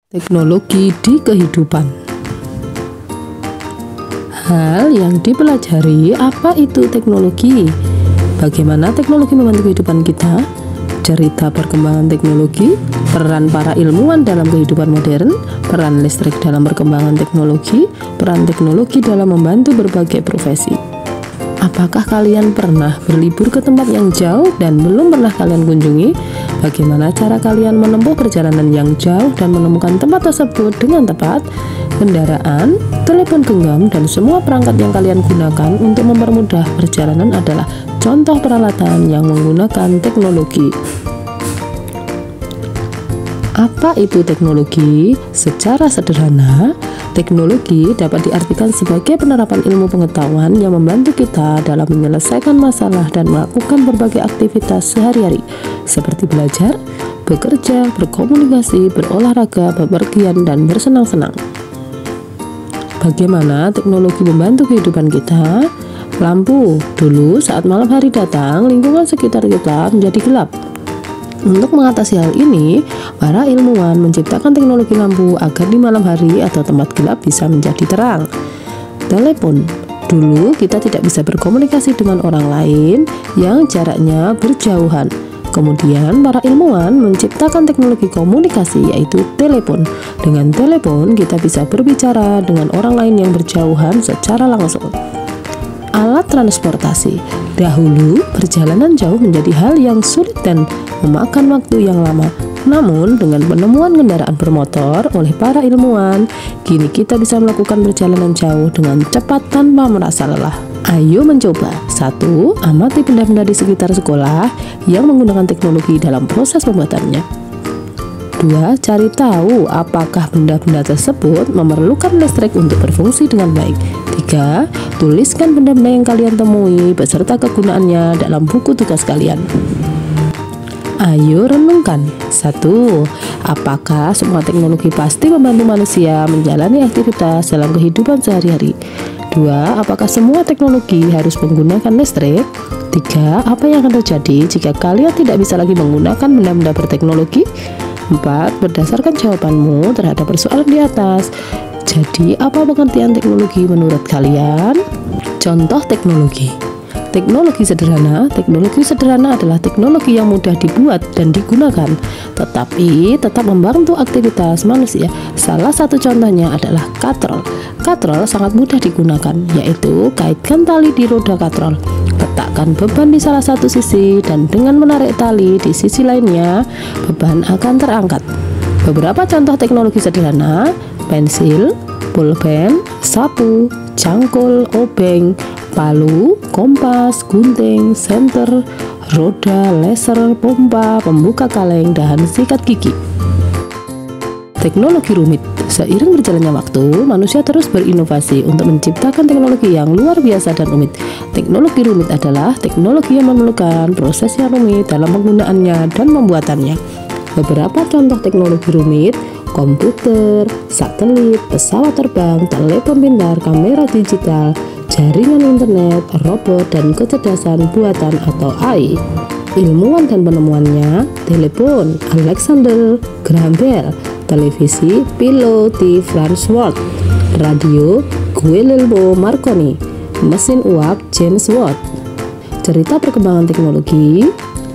Teknologi di kehidupan. Hal yang dipelajari, apa itu teknologi? Bagaimana teknologi membantu kehidupan kita? Cerita perkembangan teknologi, peran para ilmuwan dalam kehidupan modern, peran listrik dalam perkembangan teknologi, peran teknologi dalam membantu berbagai profesi. Apakah kalian pernah berlibur ke tempat yang jauh dan belum pernah kalian kunjungi? Bagaimana cara kalian menempuh perjalanan yang jauh dan menemukan tempat tersebut dengan tepat? Kendaraan, telepon genggam, dan semua perangkat yang kalian gunakan untuk mempermudah perjalanan adalah contoh peralatan yang menggunakan teknologi. Apa itu teknologi? Secara sederhana, teknologi dapat diartikan sebagai penerapan ilmu pengetahuan yang membantu kita dalam menyelesaikan masalah dan melakukan berbagai aktivitas sehari-hari, seperti belajar, bekerja, berkomunikasi, berolahraga, bepergian, dan bersenang-senang. Bagaimana teknologi membantu kehidupan kita? Lampu. Dulu saat malam hari datang, lingkungan sekitar kita menjadi gelap. Untuk mengatasi hal ini, para ilmuwan menciptakan teknologi lampu agar di malam hari atau tempat gelap bisa menjadi terang. Telepon. Dulu kita tidak bisa berkomunikasi dengan orang lain yang jaraknya berjauhan. Kemudian para ilmuwan menciptakan teknologi komunikasi, yaitu telepon. Dengan telepon kita bisa berbicara dengan orang lain yang berjauhan secara langsung. Alat transportasi. Dahulu, perjalanan jauh menjadi hal yang sulit dan memakan waktu yang lama. Namun, dengan penemuan kendaraan bermotor oleh para ilmuwan, kini kita bisa melakukan perjalanan jauh dengan cepat tanpa merasa lelah. Ayo mencoba. 1. Amati benda-benda di sekitar sekolah yang menggunakan teknologi dalam proses pembuatannya. 2. Cari tahu apakah benda-benda tersebut memerlukan listrik untuk berfungsi dengan baik. 3. Tuliskan benda-benda yang kalian temui beserta kegunaannya dalam buku tugas kalian. Ayo renungkan. 1. Apakah semua teknologi pasti membantu manusia menjalani aktivitas dalam kehidupan sehari-hari? 2. Apakah semua teknologi harus menggunakan listrik? 3. Apa yang akan terjadi jika kalian tidak bisa lagi menggunakan benda-benda berteknologi? 4. Berdasarkan jawabanmu terhadap persoalan di atas, jadi apa pengertian teknologi menurut kalian? Contoh teknologi. Teknologi sederhana adalah teknologi yang mudah dibuat dan digunakan, tetapi tetap membantu aktivitas manusia. Salah satu contohnya adalah katrol. Katrol sangat mudah digunakan, yaitu kaitkan tali di roda katrol, letakkan beban di salah satu sisi, dan dengan menarik tali di sisi lainnya, beban akan terangkat. Beberapa contoh teknologi sederhana: pensil, pulpen, sapu, cangkul, obeng, palu, kompas, gunting, senter, roda, laser, pompa, pembuka kaleng, dan sikat gigi. Teknologi rumit. Seiring berjalannya waktu, manusia terus berinovasi untuk menciptakan teknologi yang luar biasa dan rumit. Teknologi rumit adalah teknologi yang memerlukan proses yang rumit dalam penggunaannya dan pembuatannya. Beberapa contoh teknologi rumit: komputer, satelit, pesawat terbang, telepon pintar, kamera digital, jaringan internet, robot, dan kecerdasan buatan atau AI. Ilmuwan dan penemuannya: telepon, Alexander Graham Bell; televisi, pilot Franz Watt; radio, Guglielmo Marconi; mesin uap, James Watt. Cerita perkembangan teknologi.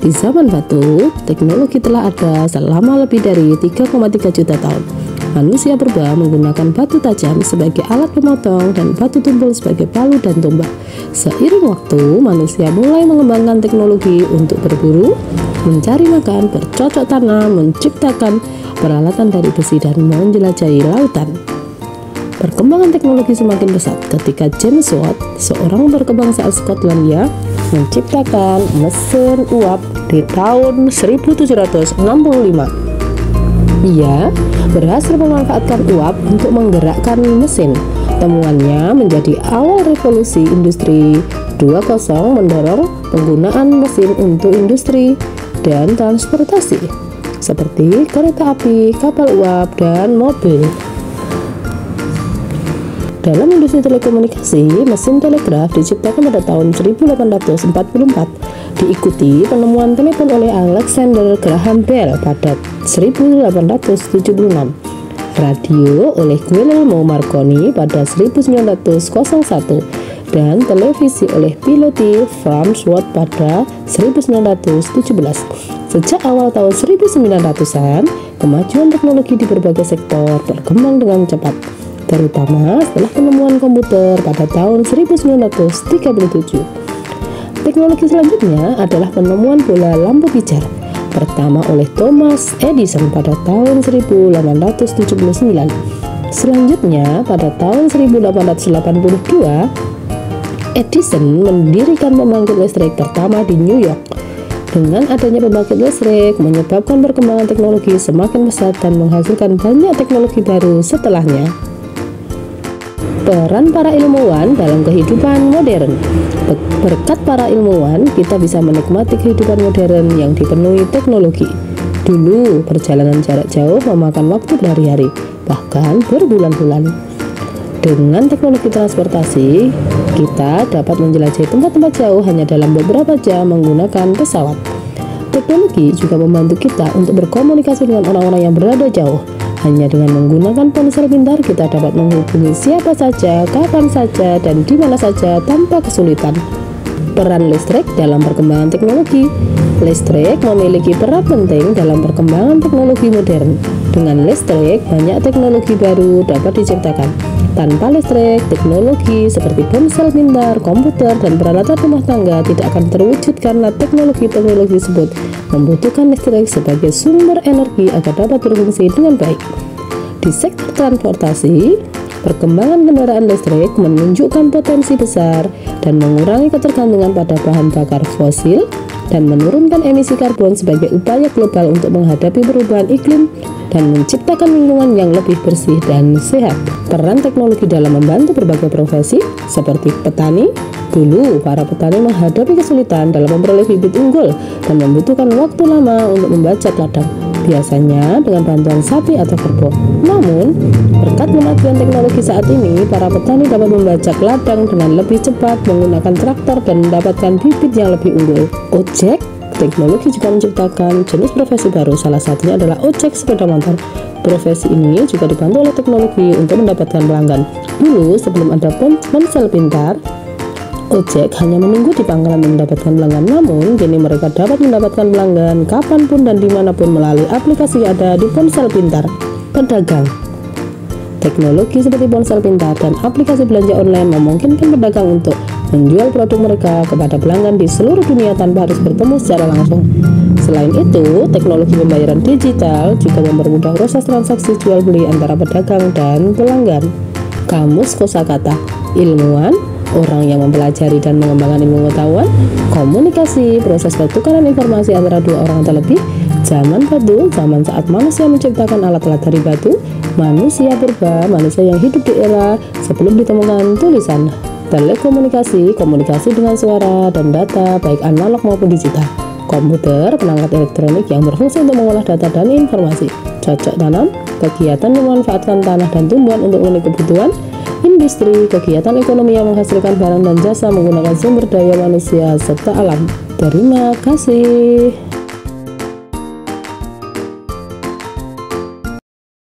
Di zaman batu, teknologi telah ada selama lebih dari 3,3 juta tahun. Manusia purba menggunakan batu tajam sebagai alat pemotong dan batu tumpul sebagai palu dan tombak. Seiring waktu, manusia mulai mengembangkan teknologi untuk berburu, mencari makan, bercocok tanam, menciptakan peralatan dari besi, dan menjelajahi lautan. Perkembangan teknologi semakin pesat ketika James Watt, seorang berkebangsaan Skotlandia, menciptakan mesin uap di tahun 1765. Ia berhasil memanfaatkan uap untuk menggerakkan mesin. Temuannya menjadi awal revolusi industri 2.0, mendorong penggunaan mesin untuk industri dan transportasi seperti kereta api, kapal uap, dan mobil. Dalam industri telekomunikasi, mesin telegraf diciptakan pada tahun 1844, diikuti penemuan telepon oleh Alexander Graham Bell pada 1876. radio oleh Guglielmo Marconi pada 1901, dan televisi oleh Piloti Farnsworth pada 1917. Sejak awal tahun 1900-an, kemajuan teknologi di berbagai sektor berkembang dengan cepat, terutama setelah penemuan komputer pada tahun 1937. Teknologi selanjutnya adalah penemuan bola lampu pijar, pertama oleh Thomas Edison pada tahun 1879. Selanjutnya, pada tahun 1882, Edison mendirikan pembangkit listrik pertama di New York. Dengan adanya pembangkit listrik, menyebabkan perkembangan teknologi semakin pesat dan menghasilkan banyak teknologi baru setelahnya. Peran para ilmuwan dalam kehidupan modern. Berkat para ilmuwan, kita bisa menikmati kehidupan modern yang dipenuhi teknologi. Dulu, perjalanan jarak jauh memakan waktu berhari-hari, bahkan berbulan-bulan. Dengan teknologi transportasi, kita dapat menjelajahi tempat-tempat jauh hanya dalam beberapa jam menggunakan pesawat. Teknologi juga membantu kita untuk berkomunikasi dengan orang-orang yang berada jauh. Hanya dengan menggunakan ponsel pintar, kita dapat menghubungi siapa saja, kapan saja, dan di mana saja tanpa kesulitan. Peran listrik dalam perkembangan teknologi. Listrik memiliki peran penting dalam perkembangan teknologi modern. Dengan listrik, banyak teknologi baru dapat diciptakan. Tanpa listrik, teknologi seperti ponsel pintar, komputer, dan peralatan rumah tangga tidak akan terwujud karena teknologi-teknologi tersebut membutuhkan listrik sebagai sumber energi agar dapat berfungsi dengan baik. Di sektor transportasi, perkembangan kendaraan listrik menunjukkan potensi besar dan mengurangi ketergantungan pada bahan bakar fosil dan menurunkan emisi karbon sebagai upaya global untuk menghadapi perubahan iklim dan menciptakan lingkungan yang lebih bersih dan sehat. Peran teknologi dalam membantu berbagai profesi seperti petani. Dulu, para petani menghadapi kesulitan dalam memperoleh bibit unggul dan membutuhkan waktu lama untuk membajak ladang, biasanya dengan bantuan sapi atau kerbau. Namun, berkat kemajuan teknologi saat ini, para petani dapat membajak ladang dengan lebih cepat menggunakan traktor dan mendapatkan bibit yang lebih unggul. Ojek, teknologi juga menciptakan jenis profesi baru, salah satunya adalah ojek sepeda motor. Profesi ini juga dibantu oleh teknologi untuk mendapatkan pelanggan. Dulu, sebelum ada ponsel pintar, ojek hanya menunggu di pangkalan mendapatkan pelanggan, namun kini mereka dapat mendapatkan pelanggan kapanpun dan dimanapun melalui aplikasi yang ada di ponsel pintar. Pedagang. Teknologi seperti ponsel pintar dan aplikasi belanja online memungkinkan pedagang untuk menjual produk mereka kepada pelanggan di seluruh dunia tanpa harus bertemu secara langsung. Selain itu, teknologi pembayaran digital juga mempermudah proses transaksi jual beli antara pedagang dan pelanggan. Kamus kosakata. Ilmuwan, orang yang mempelajari dan mengembangkan ilmu pengetahuan. Komunikasi, proses pertukaran informasi antara dua orang atau lebih. Zaman batu, zaman saat manusia menciptakan alat-alat dari batu. Manusia purba, manusia yang hidup di era sebelum ditemukan tulisan. Telekomunikasi, komunikasi dengan suara dan data, baik analog maupun digital. Komputer, perangkat elektronik yang berfungsi untuk mengolah data dan informasi. Cocok tanam, kegiatan memanfaatkan tanah dan tumbuhan untuk memenuhi kebutuhan. Industri, kegiatan ekonomi yang menghasilkan barang dan jasa menggunakan sumber daya manusia serta alam. Terima kasih.